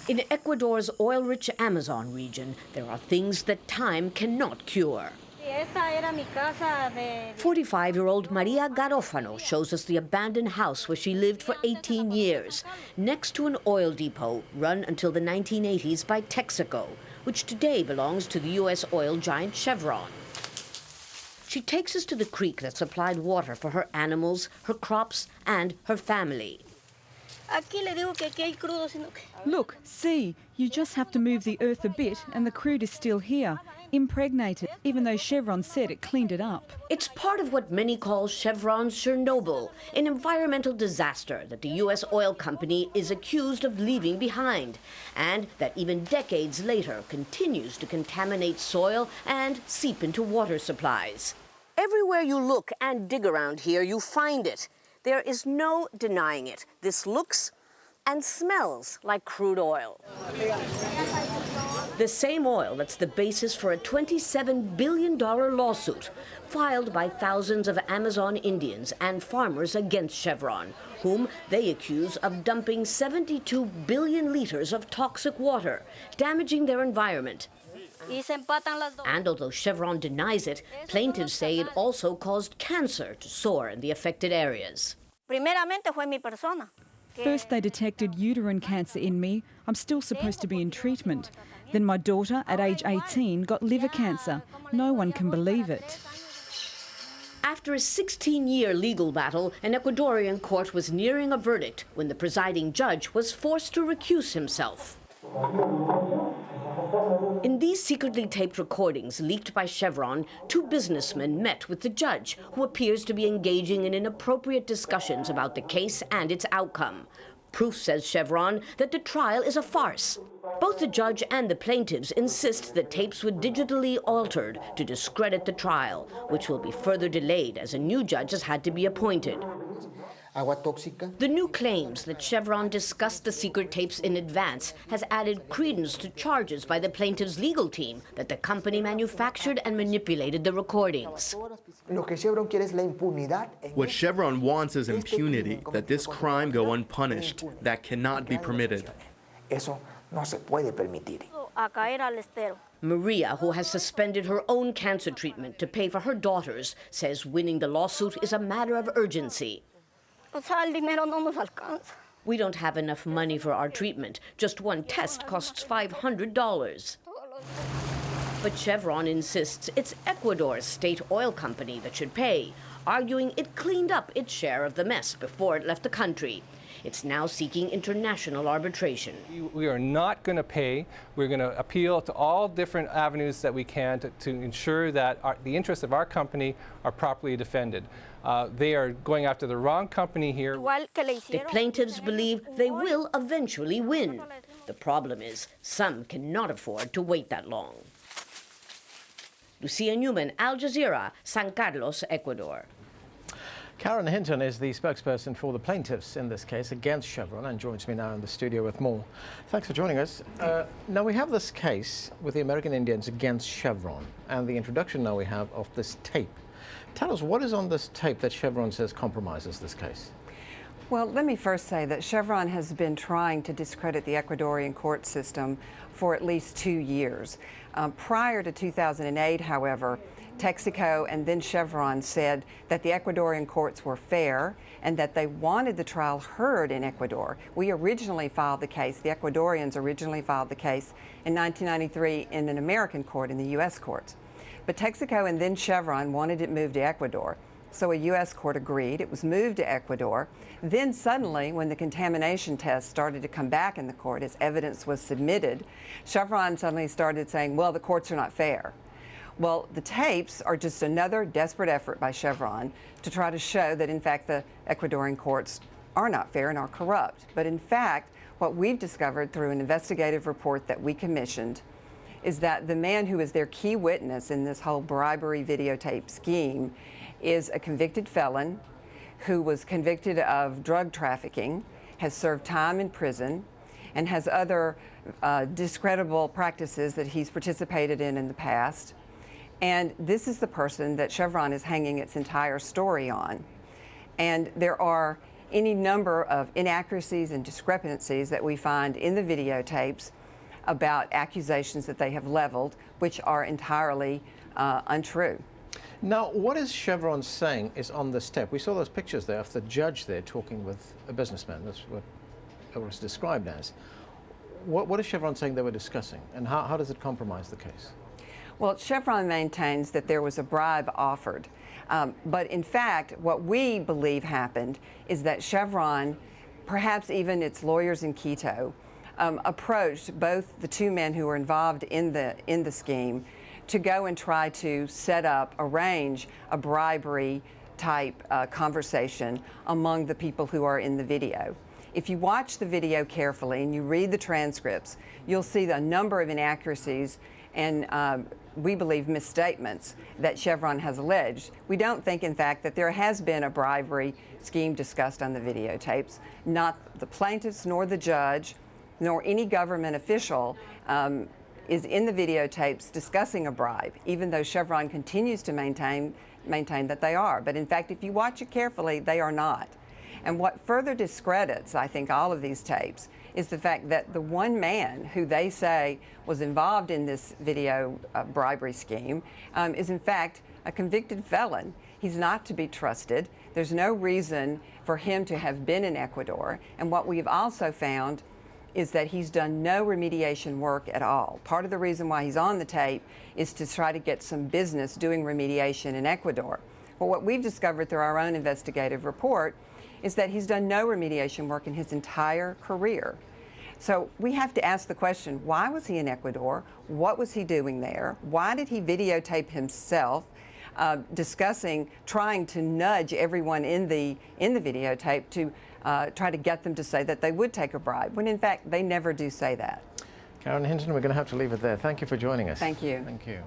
In Ecuador's oil-rich Amazon region, there are things that time cannot cure. 45-year-old Maria Garofano shows us the abandoned house where she lived for 18 years, next to an oil depot run until the 1980s by Texaco, which today belongs to the U.S. oil giant Chevron. She takes us to the creek that supplied water for her animals, her crops, and her family. Look, see, you just have to move the earth a bit and the crude is still here, impregnated, even though Chevron said it cleaned it up. It's part of what many call Chevron's Chernobyl, an environmental disaster that the U.S. oil company is accused of leaving behind, and that even decades later continues to contaminate soil and seep into water supplies. Everywhere you look and dig around here, you find it. There is no denying it. This looks and smells like crude oil. The same oil that's the basis for a $27 billion lawsuit filed by thousands of Amazon Indians and farmers against Chevron, whom they accuse of dumping 72 billion liters of toxic water, damaging their environment. And although Chevron denies it, plaintiffs say it also caused cancer to soar in the affected areas. First they detected uterine cancer in me. I'm still supposed to be in treatment. Then my daughter, at age 18, got liver cancer. No one can believe it. After a 16-year legal battle, an Ecuadorian court was nearing a verdict when the presiding judge was forced to recuse himself. In these secretly taped recordings leaked by Chevron, two businessmen met with the judge, who appears to be engaging in inappropriate discussions about the case and its outcome. Proof, says Chevron, that the trial is a farce. Both the judge and the plaintiffs insist the tapes were digitally altered to discredit the trial, which will be further delayed as a new judge has had to be appointed. The new claims that Chevron discussed the secret tapes in advance has added credence to charges by the plaintiff's legal team that the company manufactured and manipulated the recordings. What Chevron wants is impunity, that this crime go unpunished. That cannot be permitted. Maria, who has suspended her own cancer treatment to pay for her daughter's, says winning the lawsuit is a matter of urgency. We don't have enough money for our treatment. Just one test costs $500. But Chevron insists it's Ecuador's state oil company that should pay, arguing it cleaned up its share of the mess before it left the country. It's now seeking international arbitration. We are not going to pay. We're going to appeal to all different avenues that we can to ensure that the interests of our company are properly defended. They are going after the wrong company here. The plaintiffs believe they will eventually win. The problem is some cannot afford to wait that long. Lucia Newman, Al Jazeera, San Carlos, Ecuador. Karen Hinton is the spokesperson for the plaintiffs in this case against Chevron and joins me now in the studio with more. Thanks for joining us. Now we have this case with the American Indians against Chevron and the introduction now we have of this tape. Tell us, what is on this tape that Chevron says compromises this case? Well, let me first say that Chevron has been trying to discredit the Ecuadorian court system for at least 2 years. Prior to 2008, however, Texaco and then Chevron said that the Ecuadorian courts were fair and that they wanted the trial heard in Ecuador. We originally filed the case, the Ecuadorians originally filed the case in 1993 in an American court, in the U.S. courts. But Texaco and then Chevron wanted it moved to Ecuador. So a U.S. court agreed. It was moved to Ecuador. Then suddenly, when the contamination tests started to come back in the court as evidence was submitted, Chevron suddenly started saying, well, the courts are not fair. Well, the tapes are just another desperate effort by Chevron to try to show that, in fact, the Ecuadorian courts are not fair and are corrupt. But in fact, what we've discovered through an investigative report that we commissioned is that the man who is their key witness in this whole bribery videotape scheme is a convicted felon who was convicted of drug trafficking, has served time in prison, and has other discreditable practices that he's participated in the past. And this is the person that Chevron is hanging its entire story on. And there are any number of inaccuracies and discrepancies that we find in the videotapes about accusations that they have leveled, which are entirely untrue. Now, what is Chevron saying is on this tape? We saw those pictures there of the judge there talking with a businessman. That's what it was described as. What is Chevron saying they were discussing, and how does it compromise the case? Well, Chevron maintains that there was a bribe offered. But in fact, what we believe happened is that Chevron, perhaps even its lawyers in Quito, approached both the two men who were involved in the scheme to go and try to arrange a bribery type conversation among the people who are in the video. If you watch the video carefully and you read the transcripts, you'll see a number of inaccuracies and we believe misstatements that Chevron has alleged. We don't think, in fact, that there has been a bribery scheme discussed on the videotapes. Not the plaintiffs, nor the judge, nor any government official is in the videotapes discussing a bribe, even though Chevron continues to maintain that they are. But in fact, if you watch it carefully, they are not. And what further discredits, I think, all of these tapes is the fact that the one man who they say was involved in this video bribery scheme is in fact a convicted felon. He's not to be trusted. There's no reason for him to have been in Ecuador. And what we've also found is that he's done no remediation work at all. Part of the reason why he's on the tape is to try to get some business doing remediation in Ecuador. Well, what we've discovered through our own investigative report is that he's done no remediation work in his entire career. So we have to ask the question, why was he in Ecuador? What was he doing there? Why did he videotape himself trying to nudge everyone in the videotape to try to get them to say that they would take a bribe, when in fact they never do say that. Karen Hinton, we're going to have to leave it there. Thank you for joining us. Thank you. Thank you.